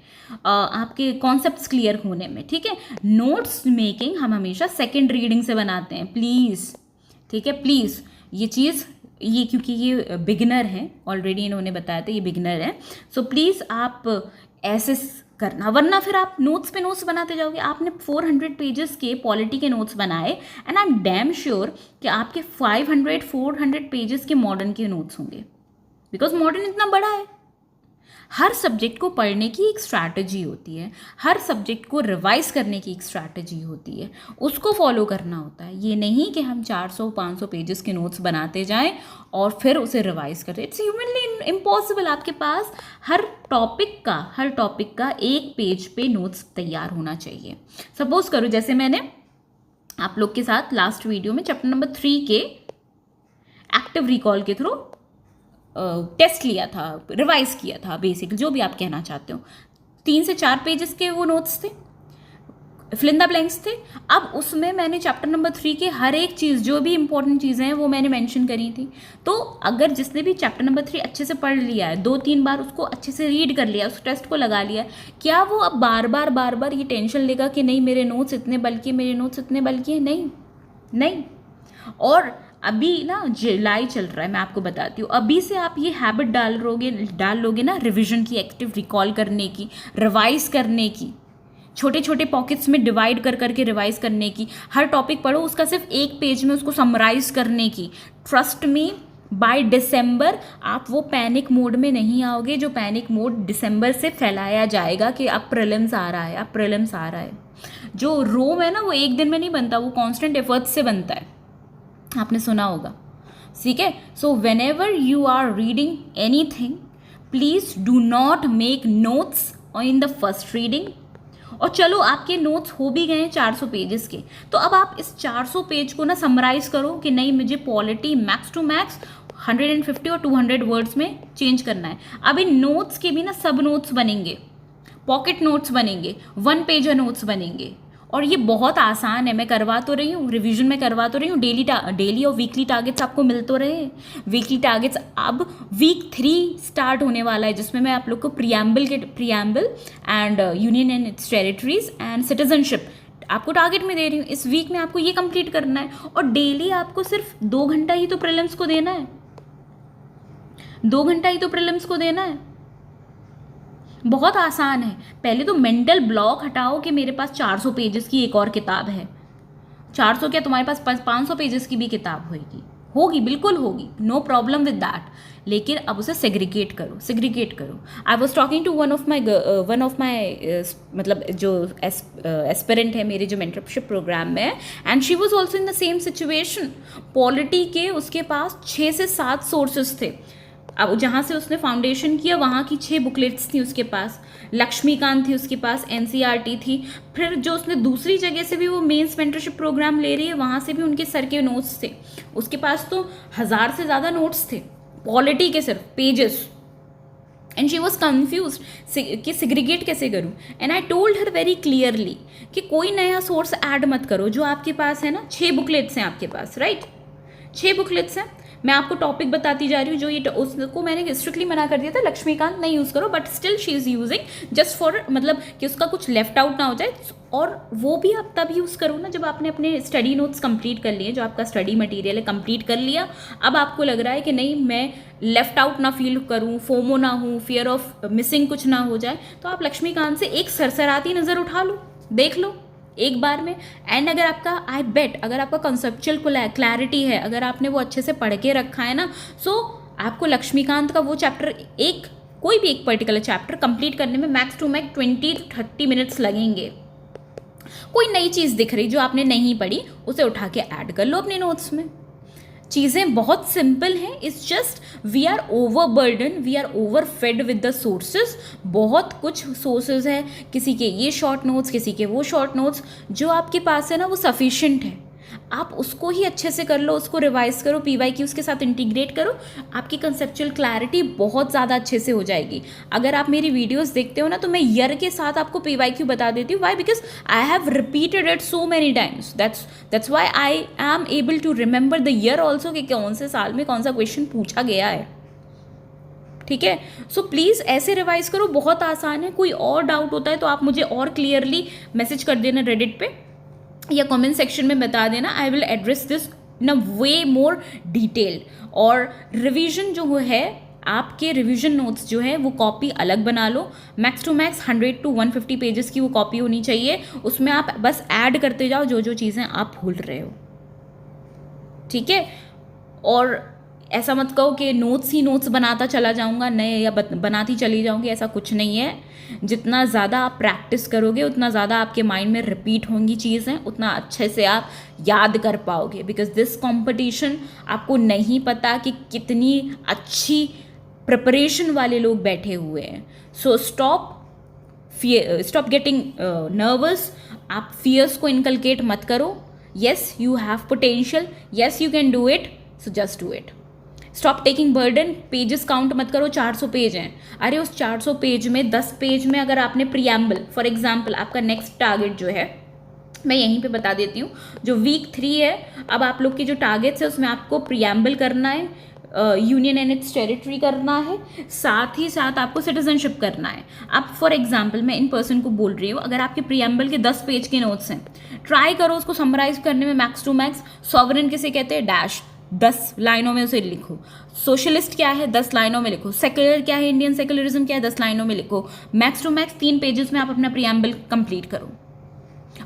आपके कॉन्सेप्ट्स क्लियर होने में, ठीक है। नोट्स मेकिंग हम हमेशा सेकेंड रीडिंग से बनाते हैं, प्लीज़, ठीक है, प्लीज़। ये क्योंकि ये बिगिनर हैं, ऑलरेडी इन्होंने बताया था ये बिगिनर है, सो प्लीज़ आप ऐसे करना, वरना फिर आप नोट्स पे नोट्स बनाते जाओगे। आपने 400 पेजेस के पॉलिटी के नोट्स बनाए and I am damn sure कि आपके 400 पेजेस के मॉडर्न के नोट्स होंगे, बिकॉज मॉडर्न इतना बड़ा है। हर सब्जेक्ट को पढ़ने की एक स्ट्रैटेजी होती है, हर सब्जेक्ट को रिवाइज करने की एक स्ट्रैटेजी होती है, उसको फॉलो करना होता है। ये नहीं कि हम 400-500 पेजेस के नोट्स बनाते जाएं और फिर उसे रिवाइज करें, इट्स ह्यूमनली इम्पॉसिबल। आपके पास हर टॉपिक का एक पेज पे नोट्स तैयार होना चाहिए। सपोज करो जैसे मैंने आप लोग के साथ लास्ट वीडियो में चैप्टर नंबर 3 के एक्टिव रिकॉल के थ्रू टेस्ट लिया था, रिवाइज किया था, बेसिकली जो भी आप कहना चाहते हो, 3 से 4 पेजेस के वो नोट्स थे, फिल इन द ब्लैंक्स थे। अब उसमें मैंने चैप्टर नंबर 3 के हर एक चीज़, जो भी इंपॉर्टेंट चीज़ें हैं वो मैंने मेंशन करी थी। तो अगर जिसने भी चैप्टर नंबर 3 अच्छे से पढ़ लिया है, 2-3 बार उसको अच्छे से रीड कर लिया, उस टेस्ट को लगा लिया, क्या वो अब बार बार ये टेंशन लेगा कि नहीं मेरे नोट्स इतने बल्कि है? नहीं। और अभी ना जुलाई चल रहा है, मैं आपको बताती हूँ, अभी से आप ये हैबिट डाल लोगे ना रिवीजन की, एक्टिव रिकॉल करने की, रिवाइज करने की, छोटे छोटे पॉकेट्स में डिवाइड करके रिवाइज करने की, हर टॉपिक पढ़ो उसका सिर्फ एक पेज में उसको समराइज करने की। ट्रस्ट मी, बाय दिसंबर आप वो पैनिक मोड में नहीं आओगे जो पैनिक मोड दिसंबर से फैलाया जाएगा कि अब प्रीलिम्स आ रहा है। जो रोम है ना वो एक दिन में नहीं बनता, वो कॉन्स्टेंट एफर्ट्स से बनता है, आपने सुना होगा, ठीक है। So whenever you are reading anything, please do not make notes in the first reading. और चलो आपके नोट्स हो भी गए 400 पेजेस के, तो अब आप इस 400 पेज को ना समराइज करो कि नहीं मुझे पॉलिटी मैक्स टू मैक्स 150 और 200 वर्ड्स में चेंज करना है। अब इन नोट्स के भी ना सब नोट्स बनेंगे, पॉकेट नोट्स बनेंगे, 1 पेजर नोट्स बनेंगे, और ये बहुत आसान है। मैं करवा तो रही हूँ, रिवीजन में करवा तो रही हूँ, डेली और वीकली टारगेट्स आपको मिल तो रहे हैं। वीकली टारगेट्स अब वीक 3 स्टार्ट होने वाला है, जिसमें मैं आप लोग को preamble and union and it's territories and citizenship आपको टारगेट में दे रही हूँ। इस वीक में आपको ये कंप्लीट करना है, और डेली आपको सिर्फ 2 घंटा ही तो प्रीलिम्स को देना है, 2 घंटा ही तो प्रीलिम्स को देना है। बहुत आसान है। पहले तो मेंटल ब्लॉक हटाओ कि मेरे पास 400 पेजेस की एक और किताब है। 400 क्या, तुम्हारे पास 500 पेजेस की भी किताब होगी, बिल्कुल होगी, नो प्रॉब्लम विद दैट। लेकिन अब उसे सेग्रीगेट करो। I was talking to one of my मतलब जो एस्पिरेंट है मेरे जो मेंटरशिप प्रोग्राम में, and she was also in the same situation. Polity के उसके पास 6 से 7 सोर्सेस थे। अब जहाँ से उसने फाउंडेशन किया वहाँ की 6 बुकलेट्स थी उसके पास, लक्ष्मीकांत थी उसके पास, एनसीईआरटी थी, फिर जो उसने दूसरी जगह से भी वो मेंस मेंटरशिप प्रोग्राम ले रही है वहाँ से भी उनके सर के नोट्स थे। उसके पास तो 1000 से ज़्यादा नोट्स थे, पॉलिटी के सिर्फ pages, and she was confuse कि सिग्रीगेट कैसे करूँ। And I told her very clearly कि कोई नया सोर्स ऐड मत करो, जो आपके पास है ना, 6 बुकलेट्स हैं आपके पास, राइट, 6 बुकलेट्स हैं। मैं आपको टॉपिक बताती जा रही हूँ, जो ये उसको मैंने स्ट्रिक्टली मना कर दिया था, लक्ष्मीकांत नहीं यूज़ करो, but still she is using just for, मतलब कि उसका कुछ लेफ्ट आउट ना हो जाए। और वो भी आप तब यूज़ करो ना जब आपने अपने स्टडी नोट्स कंप्लीट कर लिए, जो आपका स्टडी मटेरियल है कंप्लीट कर लिया। अब आपको लग रहा है कि नहीं, मैं लेफ्ट आउट ना फील करूँ, फोमो ना हूँ, फियर ऑफ मिसिंग कुछ ना हो जाए, तो आप लक्ष्मीकांत से एक सरसराती नज़र उठा लो, देख लो एक बार में। एंड अगर आपका, आई बेट, अगर आपका कंसेप्चुअल क्लैरिटी है, अगर आपने वो अच्छे से पढ़ के रखा है ना, सो आपको लक्ष्मीकांत का वो चैप्टर, एक कोई भी एक पर्टिकुलर चैप्टर कंप्लीट करने में मैक्स टू मैक्स 20-30 मिनट्स लगेंगे। कोई नई चीज़ दिख रही जो आपने नहीं पढ़ी, उसे उठा के ऐड कर लो अपने नोट्स में। चीज़ें बहुत सिंपल हैं, it's just we are overburden, we are overfed with the sources. बहुत कुछ सोर्सेज है, किसी के ये शॉर्ट नोट्स, किसी के वो शॉर्ट नोट्स, जो आपके पास है ना वो सफिशिएंट है, आप उसको ही अच्छे से कर लो, उसको रिवाइज करो, PYQs के साथ इंटीग्रेट करो, आपकी कंसेप्चुअल क्लैरिटी बहुत ज़्यादा अच्छे से हो जाएगी। अगर आप मेरी वीडियोस देखते हो ना, तो मैं ईयर के साथ आपको PYQ बता देती हूँ। Why? Because I have repeated it so many times, that's why I am able to remember the year also, कि कौन से साल में कौन सा क्वेश्चन पूछा गया है। ठीक है, सो प्लीज़ ऐसे रिवाइज करो, बहुत आसान है। कोई और डाउट होता है तो आप मुझे और क्लियरली मैसेज कर देना रेडिट पे या कमेंट सेक्शन में बता देना, I will address this in a way more detail. और रिवीजन जो है, आपके रिवीजन नोट्स जो है वो कॉपी अलग बना लो, max to max 100 to 150 pages की वो कॉपी होनी चाहिए। उसमें आप बस ऐड करते जाओ जो जो चीज़ें आप भूल रहे हो, ठीक है। और ऐसा मत कहो कि नोट्स ही नोट्स बनाता चला जाऊंगा, नए या बनाती चली जाऊंगी, ऐसा कुछ नहीं है। जितना ज़्यादा आप प्रैक्टिस करोगे, उतना ज़्यादा आपके माइंड में रिपीट होंगी चीज़ें, उतना अच्छे से आप याद कर पाओगे। बिकॉज दिस कंपटीशन, आपको नहीं पता कि कितनी अच्छी प्रिपरेशन वाले लोग बैठे हुए हैं। So stop getting nervous. आप फियर्स को इनकलकेट मत करो। Yes, you have potential, yes you can do it, so just do it. Stop taking burden. Pages count मत करो, 400 पेज हैं, अरे उस 400 पेज में 10 पेज में अगर आपने प्रियम्बल, फॉर एग्जाम्पल आपका नेक्स्ट टारगेट जो है, मैं यहीं पे बता देती हूँ, जो वीक 3 है, अब आप लोग के जो टारगेट्स है उसमें आपको प्रियम्बल करना है, यूनियन एंड इट्स टेरिटरी करना है, साथ ही साथ आपको सिटीजनशिप करना है। अब फॉर एग्जाम्पल मैं इन पर्सन को बोल रही हूँ, अगर आपके प्रियम्बल के 10 पेज के नोट्स हैं, ट्राई करो उसको समराइज करने में मैक्स टू मैक्स। सॉवरेन किसे कहते हैं, डैश, 10 लाइनों में उसे लिखो। सोशलिस्ट क्या है, 10 लाइनों में लिखो। सेक्युलर क्या है, इंडियन सेक्युलरिज्म क्या है, 10 लाइनों में लिखो। मैक्स टू मैक्स 3 पेजेस में आप अपना प्रियम्बल कंप्लीट करो।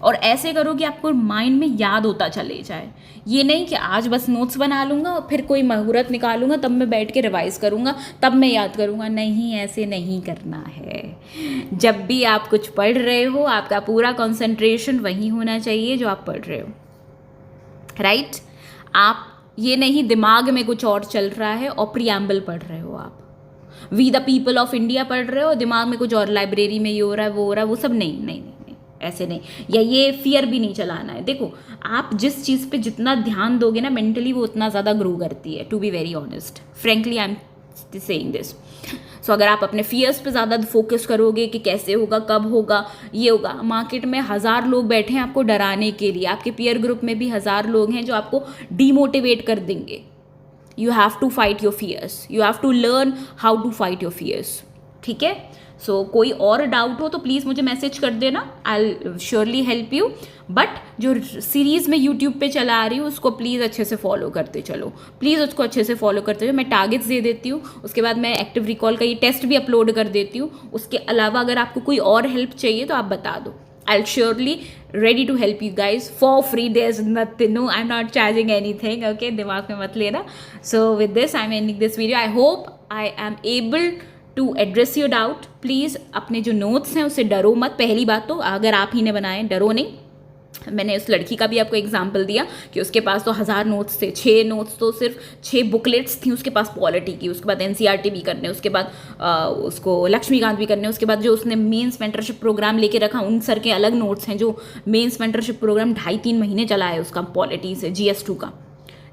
और ऐसे करो कि आपको माइंड में याद होता चले जाए। ये नहीं कि आज बस नोट्स बना लूँगा और फिर कोई मुहूर्त निकालूंगा, तब मैं बैठ के रिवाइज करूँगा, तब मैं याद करूँगा। नहीं, ऐसे नहीं करना है। जब भी आप कुछ पढ़ रहे हो, आपका पूरा कंसंट्रेशन वही होना चाहिए जो आप पढ़ रहे हो, राइट? आप ये नहीं दिमाग में कुछ और चल रहा है और प्रियम्बल पढ़ रहे हो, आप we the people of India पढ़ रहे हो, दिमाग में कुछ और, लाइब्रेरी में ये हो रहा है, वो हो रहा है, वो सब नहीं नहीं नहीं नहीं, ऐसे नहीं। या ये फियर भी नहीं चलाना है। देखो, आप जिस चीज़ पे जितना ध्यान दोगे ना मेंटली, वो उतना ज़्यादा ग्रो करती है। To be very honest, frankly I am saying this. So अगर आप अपने फियर्स पे ज़्यादा फोकस करोगे कि कैसे होगा, कब होगा, ये होगा, मार्केट में 1000 लोग बैठे हैं आपको डराने के लिए, आपके पीयर ग्रुप में भी 1000 लोग हैं जो आपको डीमोटिवेट कर देंगे। You have to fight your fears, you have to learn how to fight your fears, ठीक है। सो कोई और डाउट हो तो प्लीज़ मुझे मैसेज कर देना, I will surely help you. But जो सीरीज़ में यूट्यूब पे चला आ रही हूँ उसको प्लीज़ अच्छे से फॉलो करते चलो, प्लीज़ उसको अच्छे से फॉलो करते चलो। मैं टारगेट्स दे देती हूँ, उसके बाद मैं एक्टिव रिकॉल का ये टेस्ट भी अपलोड कर देती हूँ। उसके अलावा अगर आपको कोई और हेल्प चाहिए तो आप बता दो, I will surely ready to help you guys for free. There's nothing, no, I'm not charging anything, okay? दिमाग में मत लेना. So with this I'm ending this video. I hope I am able to address your doubt. Please अपने जो notes हैं उससे डरो मत। पहली बात तो अगर आप ही ने बनाए, डरो नहीं, मैंने उस लड़की का भी आपको एग्जाम्पल दिया कि उसके पास तो 1000 नोट्स थे, 6 नोट्स तो सिर्फ 6 बुकलेट्स थी उसके पास पॉलिटी की, उसके बाद एनसीईआरटी भी करने, उसके बाद उसको लक्ष्मीकांत भी करने, उसके बाद जो उसने मेंस मेंटरशिप प्रोग्राम लेके रखा उन सर के अलग नोट्स हैं, जो मेंस मेंटरशिप प्रोग्राम 2.5-3 महीने चला है उसका पॉलिटी से GS2 का।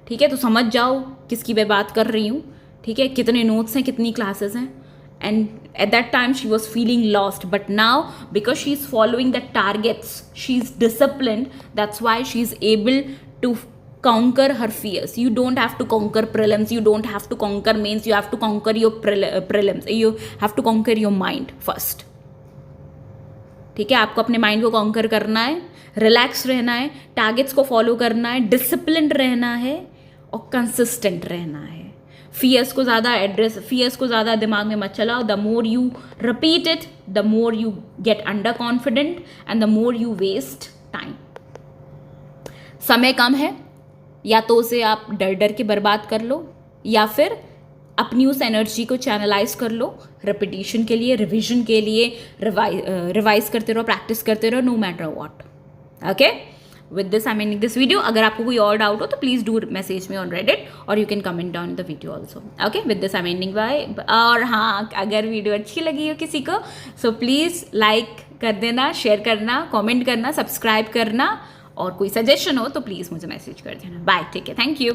ठीक है, तो समझ जाओ किसकी मैं बात कर रही हूँ। ठीक है, कितने नोट्स हैं, कितनी क्लासेस हैं। And at that time she was feeling lost, but now because she is following the targets, she is disciplined, that's why she is able to conquer her fears. You don't have to conquer prelims, you don't have to conquer mains, you have to conquer your prelims, you have to conquer your mind first. ठीक है, आपको अपने mind को conquer करना है, relax रहना है, targets को फॉलो करना है, डिसिप्लिन रहना है और कंसिस्टेंट रहना है। फियर्स को ज़्यादा दिमाग में मत चलाओ। The more you repeat it, the more you get underconfident and the more you waste time. समय कम है, या तो उसे आप डर डर के बर्बाद कर लो, या फिर अपनी उस एनर्जी को चैनलाइज कर लो रिपीटिशन के लिए, रिविजन के लिए, रिवाइज करते रहो, प्रैक्टिस करते रहो, no matter what. Okay, with this I meaning this video. अगर आपको कोई और डाउट हो तो please do message me on Reddit और you can comment down the video also. Okay, with this I meaning bye. और हाँ, अगर वीडियो अच्छी लगी हो किसी को सो प्लीज़ लाइक कर देना, शेयर करना, कमेंट करना, सब्सक्राइब करना, और कोई सजेशन हो तो प्लीज़ मुझे मैसेज कर देना। बाय, ठीक है, थैंक यू।